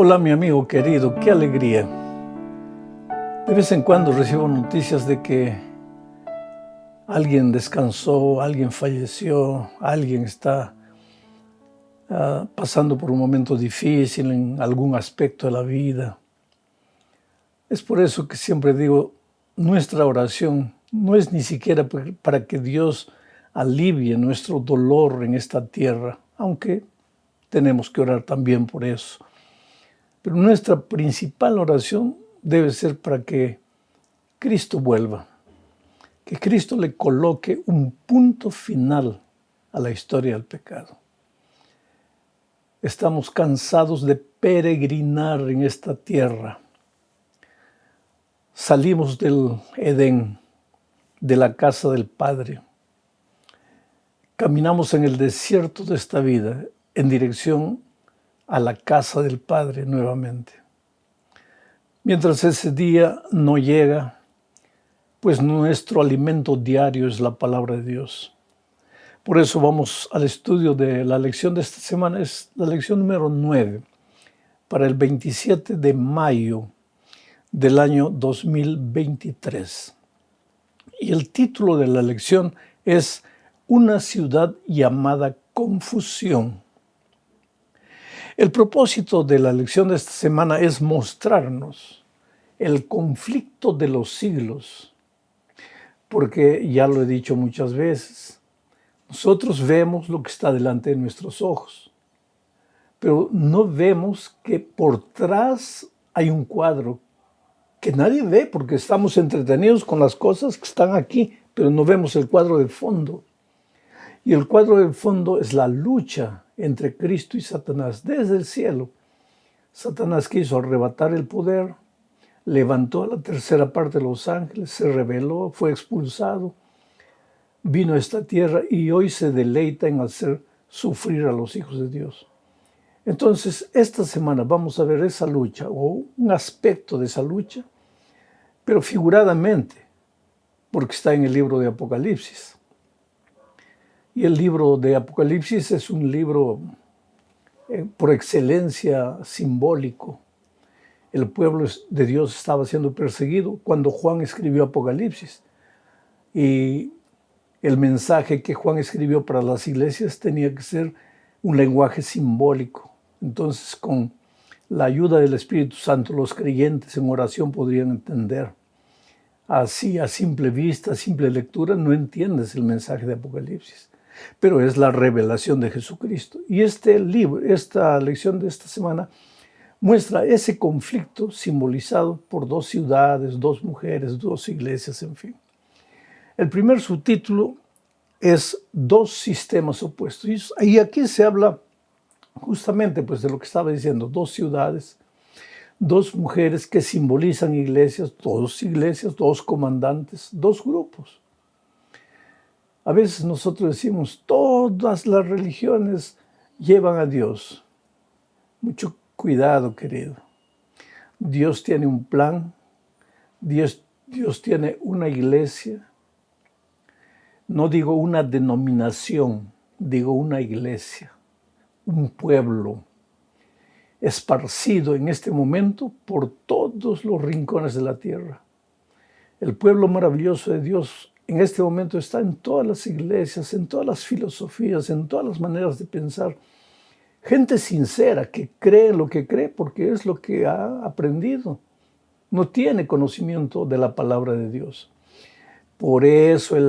Hola mi amigo querido, qué alegría. De vez en cuando recibo noticias de que alguien descansó, alguien falleció, alguien está pasando por un momento difícil en algún aspecto de la vida. Es por eso que siempre digo, nuestra oración no es ni siquiera para que Dios alivie nuestro dolor en esta tierra, aunque tenemos que orar también por eso. Pero nuestra principal oración debe ser para que Cristo vuelva, que Cristo le coloque un punto final a la historia del pecado. Estamos cansados de peregrinar en esta tierra. Salimos del Edén, de la casa del Padre. Caminamos en el desierto de esta vida en dirección a la casa del Padre nuevamente. Mientras ese día no llega, pues nuestro alimento diario es la palabra de Dios. Por eso vamos al estudio de la lección de esta semana, es la lección número 9, para el 27 de mayo del año 2023. Y el título de la lección es Una ciudad llamada confusión. El propósito de la lección de esta semana es mostrarnos el conflicto de los siglos, porque ya lo he dicho muchas veces, nosotros vemos lo que está delante de nuestros ojos, pero no vemos que por detrás hay un cuadro que nadie ve porque estamos entretenidos con las cosas que están aquí, pero no vemos el cuadro de fondo. Y el cuadro de fondo es la lucha entre Cristo y Satanás desde el cielo. Satanás quiso arrebatar el poder, levantó a la tercera parte de los ángeles, se rebeló, fue expulsado, vino a esta tierra y hoy se deleita en hacer sufrir a los hijos de Dios. Entonces, esta semana vamos a ver esa lucha o un aspecto de esa lucha, pero figuradamente, porque está en el libro de Apocalipsis. Y el libro de Apocalipsis es un libro por excelencia simbólico. El pueblo de Dios estaba siendo perseguido cuando Juan escribió Apocalipsis. Y el mensaje que Juan escribió para las iglesias tenía que ser un lenguaje simbólico. Entonces, con la ayuda del Espíritu Santo, los creyentes en oración podrían entender. Así, a simple vista, a simple lectura, no entiendes el mensaje de Apocalipsis, pero es la revelación de Jesucristo. Y esta lección de esta semana muestra ese conflicto simbolizado por dos ciudades, dos mujeres, dos iglesias, en fin. El primer subtítulo es Dos sistemas opuestos. Y aquí se habla justamente pues, de lo que estaba diciendo, dos ciudades, dos mujeres que simbolizan iglesias, dos comandantes, dos grupos. A veces nosotros decimos, todas las religiones llevan a Dios. Mucho cuidado, querido. Dios tiene un plan, Dios tiene una iglesia. No digo una denominación, digo una iglesia, un pueblo esparcido en este momento por todos los rincones de la tierra. El pueblo maravilloso de Dios en este momento está en todas las iglesias, en todas las filosofías, en todas las maneras de pensar. Gente sincera que cree en lo que cree porque es lo que ha aprendido. No tiene conocimiento de la palabra de Dios. Por eso el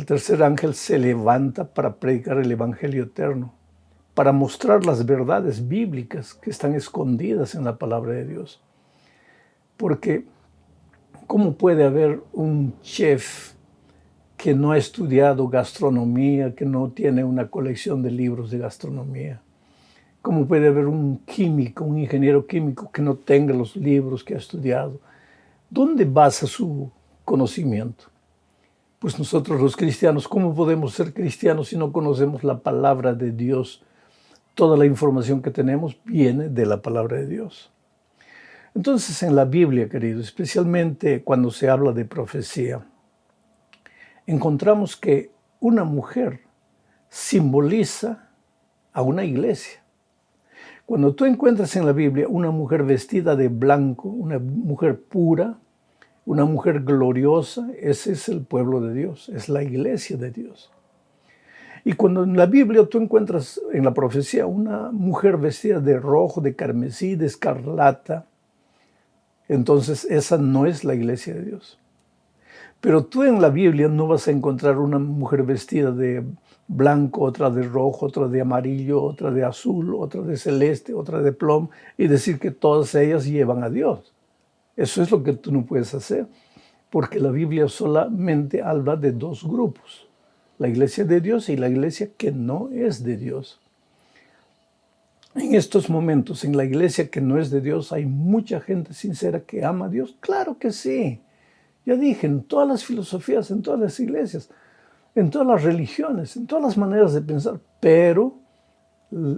tercer ángel se levanta para predicar el evangelio eterno, para mostrar las verdades bíblicas que están escondidas en la palabra de Dios. Porque, ¿cómo puede haber un chef que no ha estudiado gastronomía, que no tiene una colección de libros de gastronomía? ¿Cómo puede haber un químico, un ingeniero químico que no tenga los libros que ha estudiado? ¿Dónde basa su conocimiento? Pues nosotros los cristianos, ¿cómo podemos ser cristianos si no conocemos la palabra de Dios? Toda la información que tenemos viene de la palabra de Dios. Entonces, en la Biblia, querido, especialmente cuando se habla de profecía, encontramos que una mujer simboliza a una iglesia. Cuando tú encuentras en la Biblia una mujer vestida de blanco, una mujer pura, una mujer gloriosa, ese es el pueblo de Dios, es la iglesia de Dios. Y cuando en la Biblia tú encuentras en la profecía una mujer vestida de rojo, de carmesí, de escarlata, entonces esa no es la iglesia de Dios. Pero tú en la Biblia no vas a encontrar una mujer vestida de blanco, otra de rojo, otra de amarillo, otra de azul, otra de celeste, otra de plomo, y decir que todas ellas llevan a Dios. Eso es lo que tú no puedes hacer, porque la Biblia solamente habla de dos grupos, la iglesia de Dios y la iglesia que no es de Dios. En estos momentos, en la iglesia que no es de Dios, hay mucha gente sincera que ama a Dios. Claro que sí. Ya dije, en todas las filosofías, en todas las iglesias, en todas las religiones, en todas las maneras de pensar, pero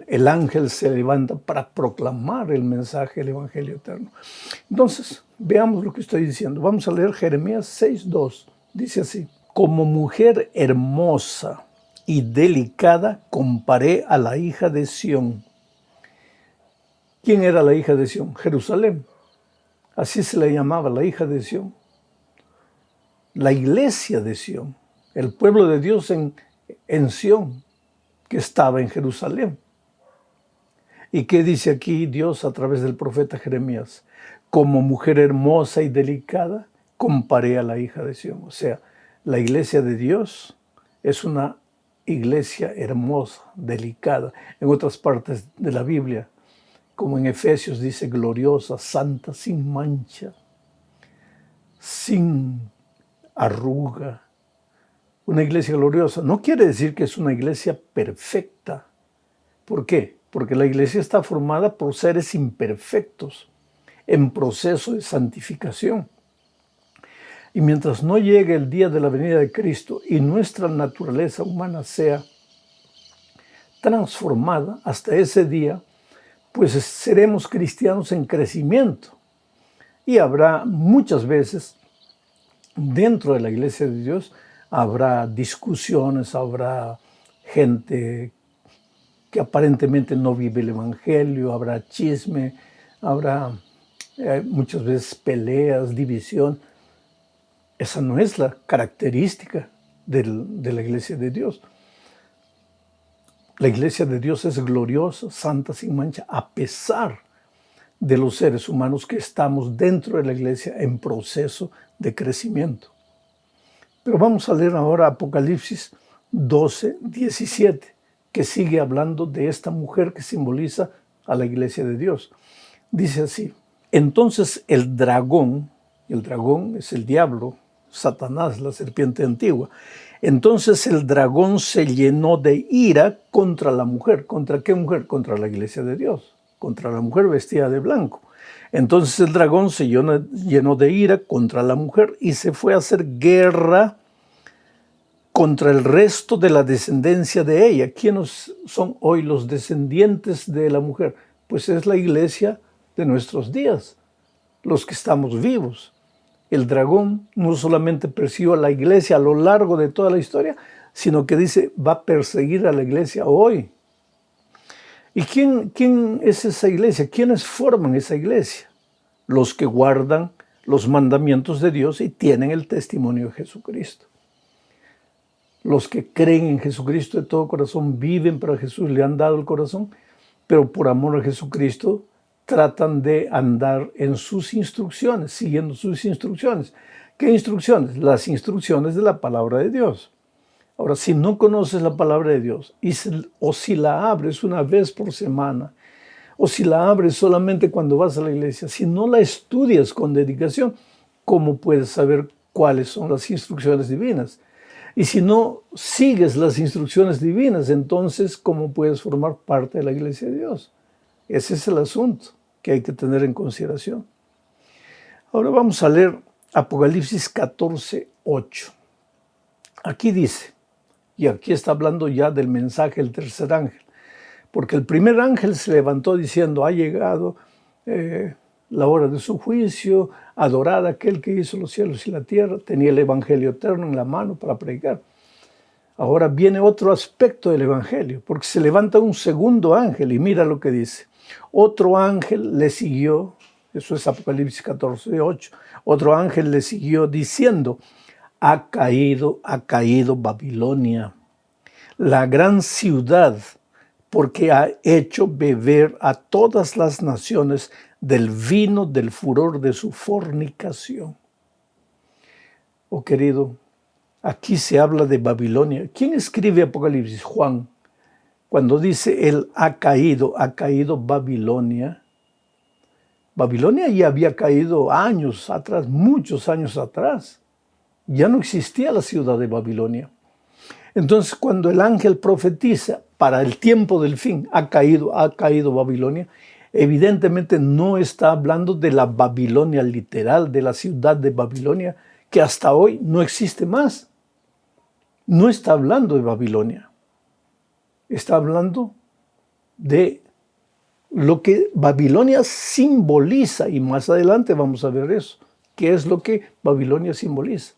el ángel se levanta para proclamar el mensaje del Evangelio eterno. Entonces, veamos lo que estoy diciendo. Vamos a leer Jeremías 6:2. Dice así: como mujer hermosa y delicada comparé a la hija de Sión. ¿Quién era la hija de Sión? Jerusalén. Así se le llamaba, la hija de Sión. La iglesia de Sión, el pueblo de Dios en Sión, que estaba en Jerusalén. ¿Y qué dice aquí Dios a través del profeta Jeremías? Como mujer hermosa y delicada, comparé a la hija de Sión. O sea, la iglesia de Dios es una iglesia hermosa, delicada. En otras partes de la Biblia, como en Efesios dice, gloriosa, santa, sin mancha, sin arruga. Una iglesia gloriosa no quiere decir que es una iglesia perfecta. ¿Por qué? Porque la iglesia está formada por seres imperfectos, en proceso de santificación. Y mientras no llegue el día de la venida de Cristo y nuestra naturaleza humana sea transformada hasta ese día, pues seremos cristianos en crecimiento. Y habrá muchas veces dentro de la iglesia de Dios, habrá discusiones, habrá gente que aparentemente no vive el Evangelio, habrá chisme, habrá muchas veces peleas, división. Esa no es la característica de la iglesia de Dios. La iglesia de Dios es gloriosa, santa, sin mancha, a pesar de los seres humanos que estamos dentro de la iglesia en proceso de crecimiento. Pero vamos a leer ahora Apocalipsis 12:17, que sigue hablando de esta mujer que simboliza a la iglesia de Dios. Dice así: entonces el dragón es el diablo, Satanás, la serpiente antigua. Entonces el dragón se llenó de ira contra la mujer. ¿Contra qué mujer? Contra la iglesia de Dios, contra la mujer vestida de blanco. Entonces el dragón se llenó de ira contra la mujer y se fue a hacer guerra contra el resto de la descendencia de ella. ¿Quiénes son hoy los descendientes de la mujer? Pues es la iglesia de nuestros días, los que estamos vivos. El dragón no solamente persiguió a la iglesia a lo largo de toda la historia, sino que dice, va a perseguir a la iglesia hoy. ¿Y quién es esa iglesia? ¿Quiénes forman esa iglesia? Los que guardan los mandamientos de Dios y tienen el testimonio de Jesucristo. Los que creen en Jesucristo de todo corazón, viven para Jesús, le han dado el corazón, pero por amor a Jesucristo tratan de andar en sus instrucciones, siguiendo sus instrucciones. ¿Qué instrucciones? Las instrucciones de la palabra de Dios. Ahora, si no conoces la palabra de Dios, o si la abres una vez por semana, o si la abres solamente cuando vas a la iglesia, si no la estudias con dedicación, ¿cómo puedes saber cuáles son las instrucciones divinas? Y si no sigues las instrucciones divinas, entonces, ¿cómo puedes formar parte de la iglesia de Dios? Ese es el asunto que hay que tener en consideración. Ahora vamos a leer Apocalipsis 14:8. Aquí dice, y aquí está hablando ya del mensaje del tercer ángel, porque el primer ángel se levantó diciendo, ha llegado la hora de su juicio, adorad a aquel que hizo los cielos y la tierra, tenía el evangelio eterno en la mano para predicar. Ahora viene otro aspecto del evangelio, porque se levanta un segundo ángel y mira lo que dice. Otro ángel le siguió, eso es Apocalipsis 14:8, otro ángel le siguió diciendo, ha caído Babilonia, la gran ciudad, porque ha hecho beber a todas las naciones del vino del furor de su fornicación. Oh querido, aquí se habla de Babilonia. ¿Quién escribe Apocalipsis? Juan. Cuando dice él ha caído Babilonia, Babilonia ya había caído años atrás, muchos años atrás. Ya no existía la ciudad de Babilonia. Entonces, cuando el ángel profetiza para el tiempo del fin, ha caído Babilonia, evidentemente no está hablando de la Babilonia literal, de la ciudad de Babilonia, que hasta hoy no existe más. No está hablando de Babilonia. Está hablando de lo que Babilonia simboliza, y más adelante vamos a ver eso, qué es lo que Babilonia simboliza.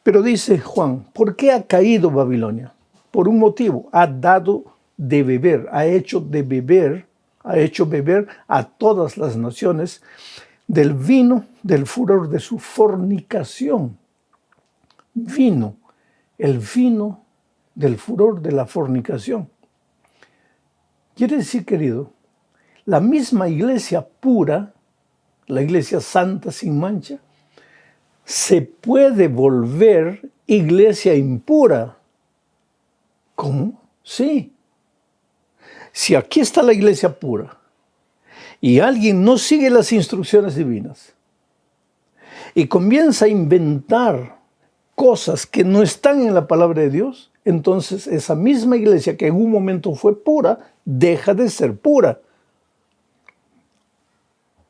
Pero dice Juan, ¿por qué ha caído Babilonia? Por un motivo, ha dado de beber, ha hecho beber a todas las naciones del vino del furor de su fornicación. Vino, el vino del furor de la fornicación. Quiere decir, querido, la misma iglesia pura, la iglesia santa sin mancha, se puede volver iglesia impura. ¿Cómo? Sí. Si aquí está la iglesia pura y alguien no sigue las instrucciones divinas y comienza a inventar cosas que no están en la palabra de Dios, entonces esa misma iglesia que en un momento fue pura, deja de ser pura.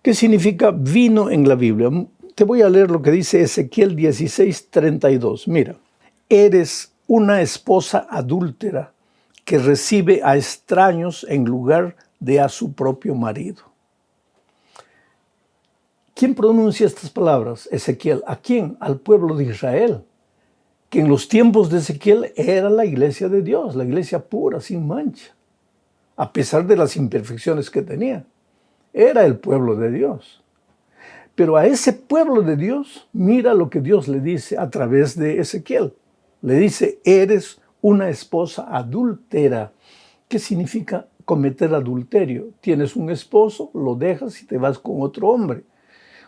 ¿Qué significa vino en la Biblia? Te voy a leer lo que dice Ezequiel 16:32. Mira, eres una esposa adúltera que recibe a extraños en lugar de a su propio marido. ¿Quién pronuncia estas palabras? Ezequiel. ¿A quién? Al pueblo de Israel, que en los tiempos de Ezequiel era la iglesia de Dios, la iglesia pura, sin mancha, a pesar de las imperfecciones que tenía. Era el pueblo de Dios. Pero a ese pueblo de Dios, mira lo que Dios le dice a través de Ezequiel. Le dice, eres una esposa adúltera. ¿Qué significa cometer adulterio? Tienes un esposo, lo dejas y te vas con otro hombre.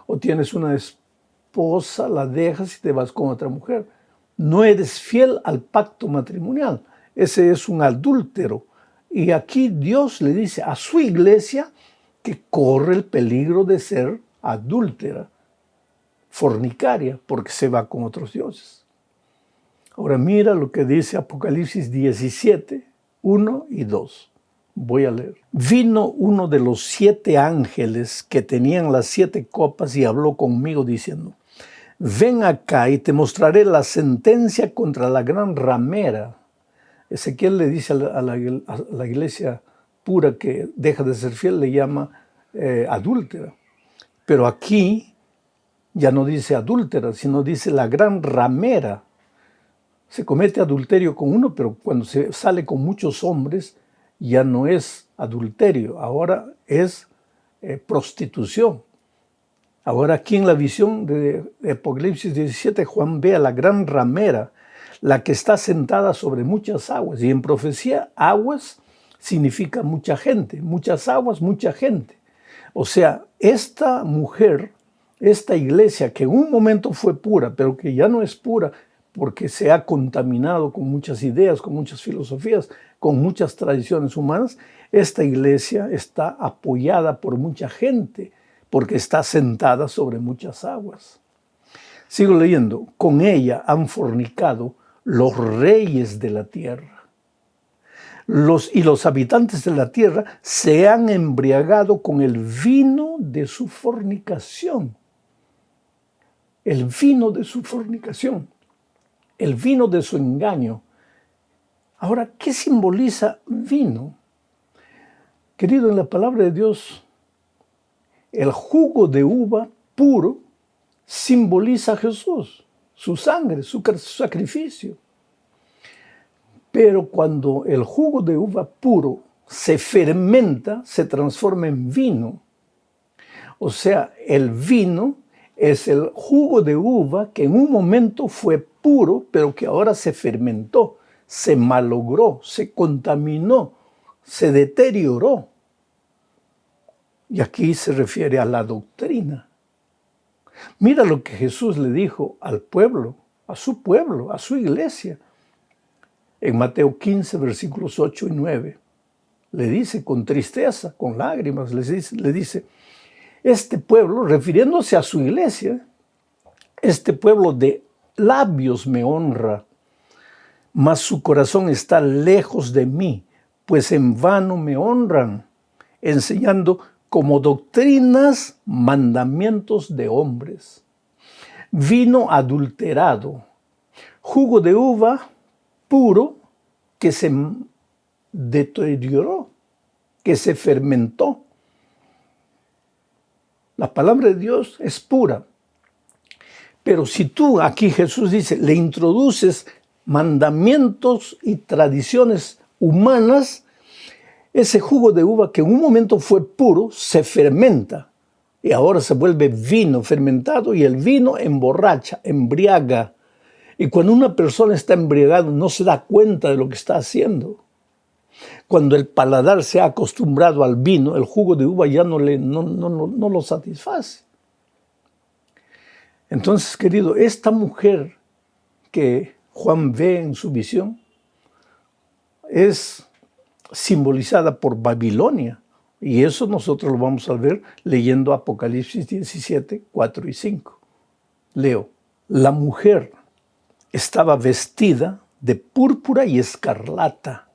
O tienes una esposa, la dejas y te vas con otra mujer. No eres fiel al pacto matrimonial. Ese es un adúltero. Y aquí Dios le dice a su iglesia que corre el peligro de ser adúltera, fornicaria, porque se va con otros dioses. Ahora mira lo que dice Apocalipsis 17, 1 y 2. Voy a leer. Vino uno de los 7 ángeles que tenían las 7 copas y habló conmigo diciendo, ven acá y te mostraré la sentencia contra la gran ramera. Ezequiel le dice a la iglesia pura que deja de ser fiel, le llama adúltera. Pero aquí ya no dice adúltera, sino dice la gran ramera. Se comete adulterio con uno, pero cuando se sale con muchos hombres, ya no es adulterio, ahora es prostitución. Ahora aquí en la visión de Apocalipsis 17, Juan ve a la gran ramera, la que está sentada sobre muchas aguas. Y en profecía, aguas significa mucha gente, muchas aguas, mucha gente. O sea, esta mujer, esta iglesia que en un momento fue pura, pero que ya no es pura porque se ha contaminado con muchas ideas, con muchas filosofías, con muchas tradiciones humanas, esta iglesia está apoyada por mucha gente porque está sentada sobre muchas aguas. Sigo leyendo. Con ella han fornicado los reyes de la tierra. Los habitantes de la tierra se han embriagado con el vino de su fornicación. El vino de su fornicación. El vino de su engaño. Ahora, ¿qué simboliza vino? Querido, en la palabra de Dios, el jugo de uva puro simboliza a Jesús, su sangre, su sacrificio. Pero cuando el jugo de uva puro se fermenta, se transforma en vino. O sea, el vino es el jugo de uva que en un momento fue puro, pero que ahora se fermentó, se malogró, se contaminó, se deterioró. Y aquí se refiere a la doctrina. Mira lo que Jesús le dijo al pueblo, a su iglesia. En Mateo 15, versículos 8 y 9, le dice con tristeza, con lágrimas, le dice, este pueblo, refiriéndose a su iglesia, este pueblo de labios me honra, mas su corazón está lejos de mí, pues en vano me honran, enseñando como doctrinas mandamientos de hombres. Vino adulterado, jugo de uva puro que se deterioró, que se fermentó. La palabra de Dios es pura. Pero si tú, aquí Jesús dice, le introduces mandamientos y tradiciones humanas, ese jugo de uva que en un momento fue puro, se fermenta y ahora se vuelve vino fermentado y el vino emborracha, embriaga. Y cuando una persona está embriagada no se da cuenta de lo que está haciendo. Cuando el paladar se ha acostumbrado al vino, el jugo de uva ya no lo satisface. Entonces, querido, esta mujer que Juan ve en su visión es simbolizada por Babilonia. Y eso nosotros lo vamos a ver leyendo Apocalipsis 17, 4 y 5. Leo, la mujer estaba vestida de púrpura y escarlata,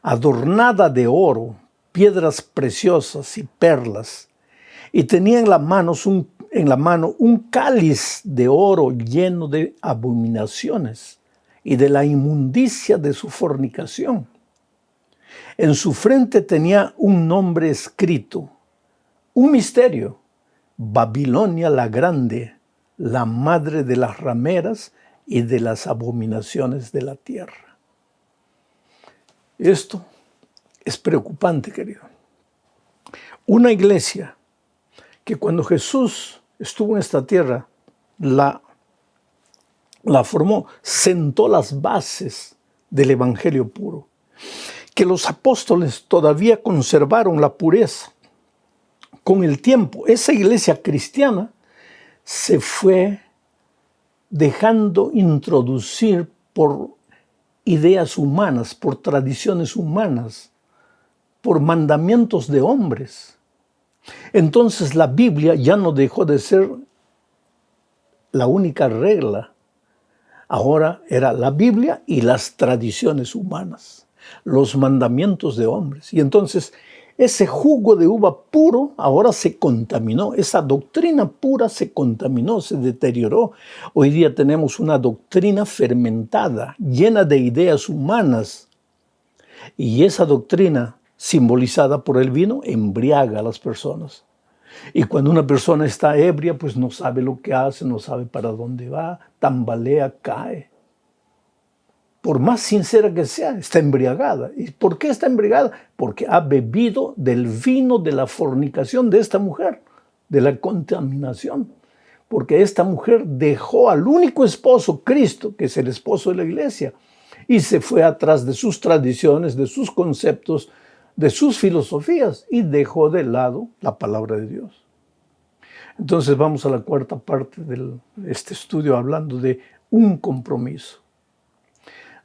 adornada de oro, piedras preciosas y perlas, y tenía en la mano un cáliz de oro lleno de abominaciones y de la inmundicia de su fornicación. En su frente tenía un nombre escrito, un misterio: Babilonia la Grande, la madre de las rameras y de las abominaciones de la tierra. Esto es preocupante, querido. Una iglesia que cuando Jesús estuvo en esta tierra, la formó, sentó las bases del evangelio puro, que los apóstoles todavía conservaron la pureza. Con el tiempo, esa iglesia cristiana se fue dejando introducir por ideas humanas, por tradiciones humanas, por mandamientos de hombres. Entonces la Biblia ya no dejó de ser la única regla. Ahora era la Biblia y las tradiciones humanas, los mandamientos de hombres. Y entonces ese jugo de uva puro ahora se contaminó, esa doctrina pura se contaminó, se deterioró. Hoy día tenemos una doctrina fermentada, llena de ideas humanas. Y esa doctrina, simbolizada por el vino, embriaga a las personas. Y cuando una persona está ebria, pues no sabe lo que hace, no sabe para dónde va, tambalea, cae. Por más sincera que sea, está embriagada. ¿Y por qué está embriagada? Porque ha bebido del vino de la fornicación de esta mujer, de la contaminación. Porque esta mujer dejó al único esposo, Cristo, que es el esposo de la iglesia, y se fue atrás de sus tradiciones, de sus conceptos, de sus filosofías, y dejó de lado la palabra de Dios. Entonces vamos a la cuarta parte de este estudio hablando de un compromiso.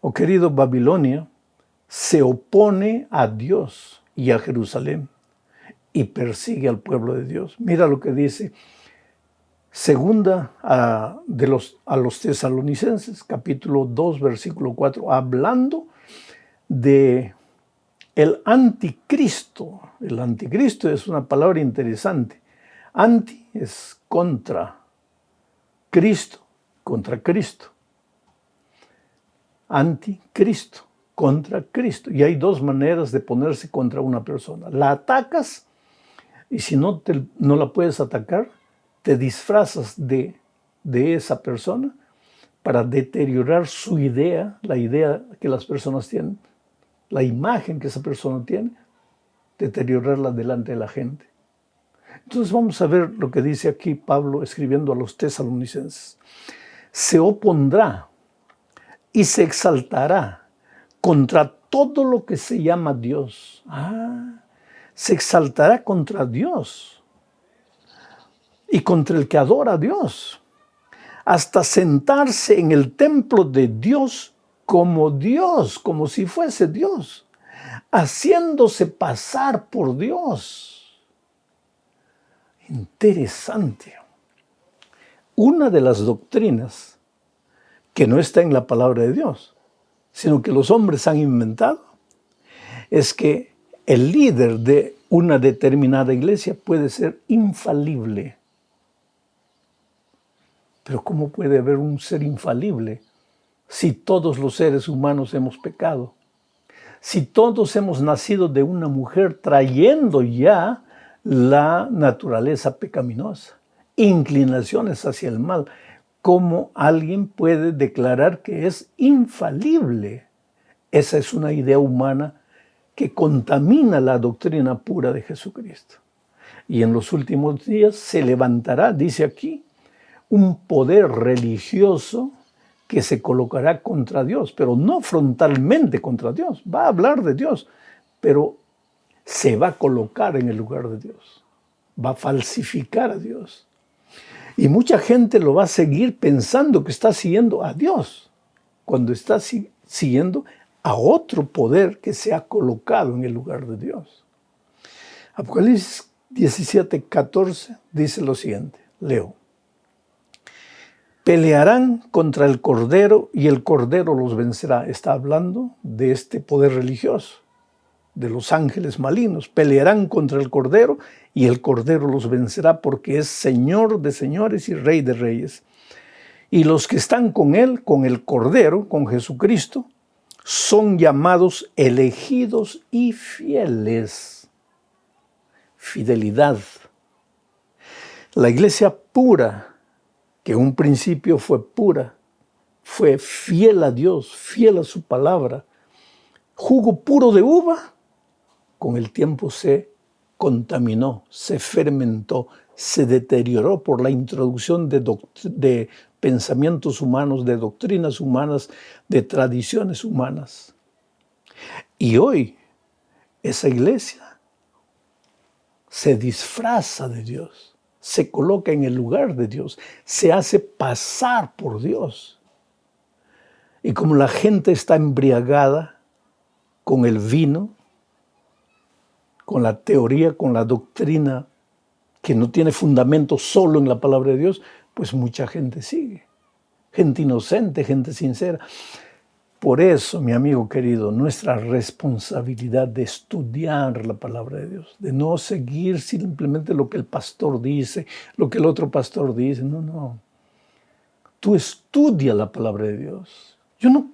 Oh querido, Babilonia se opone a Dios y a Jerusalén y persigue al pueblo de Dios. Mira lo que dice segunda a los tesalonicenses, capítulo 2, versículo 4, hablando de el anticristo. El anticristo es una palabra interesante. Anti es contra Cristo, contra Cristo. Anticristo, contra Cristo. Y hay dos maneras de ponerse contra una persona. La atacas y si no la puedes atacar, te disfrazas de esa persona para deteriorar su idea, la idea que las personas tienen la imagen que esa persona tiene, deteriorarla delante de la gente. Entonces vamos a ver lo que dice aquí Pablo escribiendo a los tesalonicenses. Se opondrá y se exaltará contra todo lo que se llama Dios. Se exaltará contra Dios y contra el que adora a Dios, hasta sentarse en el templo de Dios, como si fuese Dios, haciéndose pasar por Dios. Interesante. Una de las doctrinas que no está en la palabra de Dios, sino que los hombres han inventado, es que el líder de una determinada iglesia puede ser infalible. Pero ¿cómo puede haber un ser infalible si todos los seres humanos hemos pecado? Si todos hemos nacido de una mujer trayendo ya la naturaleza pecaminosa, inclinaciones hacia el mal, ¿cómo alguien puede declarar que es infalible? Esa es una idea humana que contamina la doctrina pura de Jesucristo. Y en los últimos días se levantará, dice aquí, un poder religioso que se colocará contra Dios, pero no frontalmente contra Dios. Va a hablar de Dios, pero se va a colocar en el lugar de Dios. Va a falsificar a Dios. Y mucha gente lo va a seguir pensando que está siguiendo a Dios, cuando está siguiendo a otro poder que se ha colocado en el lugar de Dios. Apocalipsis 17:14 dice lo siguiente, leo. Pelearán contra el Cordero y el Cordero los vencerá. Está hablando de este poder religioso, de los ángeles malignos. Pelearán contra el Cordero y el Cordero los vencerá porque es Señor de señores y Rey de reyes. Y los que están con Él, con el Cordero, con Jesucristo, son llamados elegidos y fieles. Fidelidad. La iglesia pura, que en un principio fue pura, fue fiel a Dios, fiel a su palabra. Jugo puro de uva, con el tiempo se contaminó, se fermentó, se deterioró por la introducción de pensamientos humanos, de doctrinas humanas, de tradiciones humanas. Y hoy esa iglesia se disfraza de Dios, se coloca en el lugar de Dios, se hace pasar por Dios. Y como la gente está embriagada con el vino, con la teoría, con la doctrina que no tiene fundamento solo en la palabra de Dios, pues mucha gente sigue. Gente inocente, gente sincera. Por eso, mi amigo querido, nuestra responsabilidad de estudiar la palabra de Dios, de no seguir simplemente lo que el pastor dice, lo que el otro pastor dice. No. Tú estudia la palabra de Dios. Yo no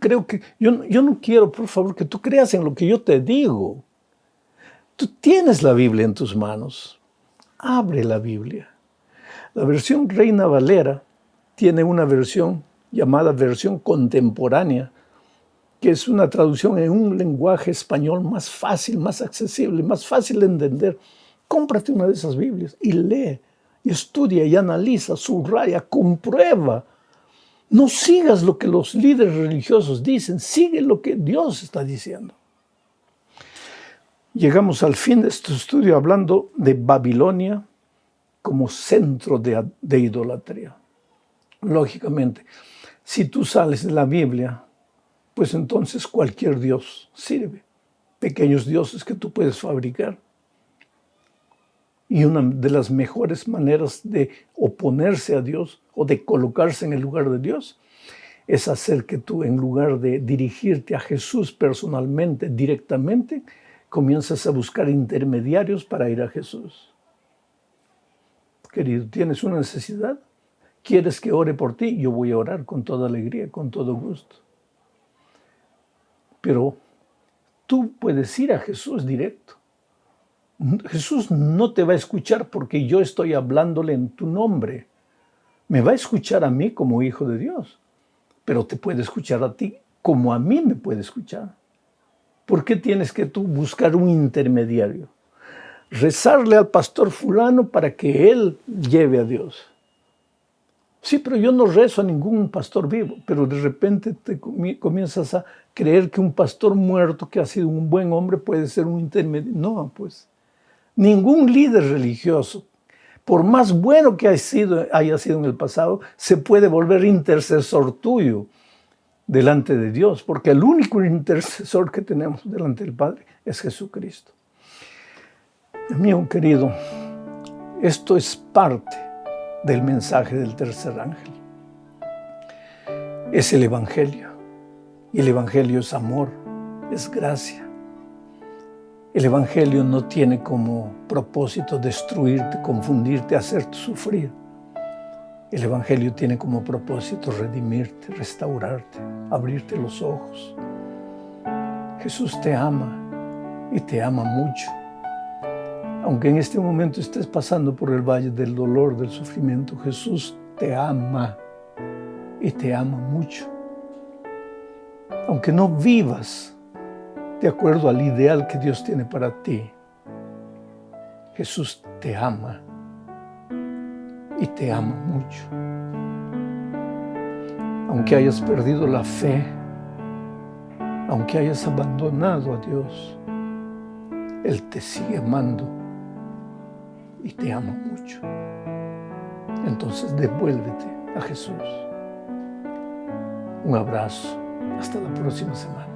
quiero, por favor, que tú creas en lo que yo te digo. Tú tienes la Biblia en tus manos. Abre la Biblia. La versión Reina Valera tiene una versión llamada versión contemporánea, que es una traducción en un lenguaje español más fácil, más accesible, más fácil de entender. Cómprate una de esas Biblias y lee, y estudia, y analiza, subraya, comprueba. No sigas lo que los líderes religiosos dicen, sigue lo que Dios está diciendo. Llegamos al fin de este estudio hablando de Babilonia como centro de idolatría. Lógicamente, si tú sales de la Biblia, pues entonces cualquier dios sirve. Pequeños dioses que tú puedes fabricar. Y una de las mejores maneras de oponerse a Dios o de colocarse en el lugar de Dios es hacer que tú, en lugar de dirigirte a Jesús personalmente, directamente, comienzas a buscar intermediarios para ir a Jesús. Querido, ¿tienes una necesidad? ¿Quieres que ore por ti? Yo voy a orar con toda alegría, con todo gusto. Pero tú puedes ir a Jesús directo. Jesús no te va a escuchar porque yo estoy hablándole en tu nombre. Me va a escuchar a mí como hijo de Dios, pero te puede escuchar a ti como a mí me puede escuchar. ¿Por qué tienes que tú buscar un intermediario? Rezarle al pastor fulano para que él lleve a Dios. Sí, pero yo no rezo a ningún pastor vivo, pero de repente te comienzas a creer que un pastor muerto que ha sido un buen hombre puede ser un intermediario. No, pues, ningún líder religioso, por más bueno que haya sido en el pasado, se puede volver intercesor tuyo delante de Dios, porque el único intercesor que tenemos delante del Padre es Jesucristo. Amigo querido, esto es parte del mensaje del tercer ángel. Es el Evangelio. Y el Evangelio es amor, es gracia. El Evangelio no tiene como propósito destruirte, confundirte, hacerte sufrir. El Evangelio tiene como propósito redimirte, restaurarte, abrirte los ojos. Jesús te ama y te ama mucho. Aunque en este momento estés pasando por el valle del dolor, del sufrimiento, Jesús te ama y te ama mucho. Aunque no vivas de acuerdo al ideal que Dios tiene para ti, Jesús te ama y te ama mucho. Aunque hayas perdido la fe, aunque hayas abandonado a Dios, Él te sigue amando y te ama mucho. Entonces devuélvete a Jesús. Un abrazo. Hasta la próxima semana.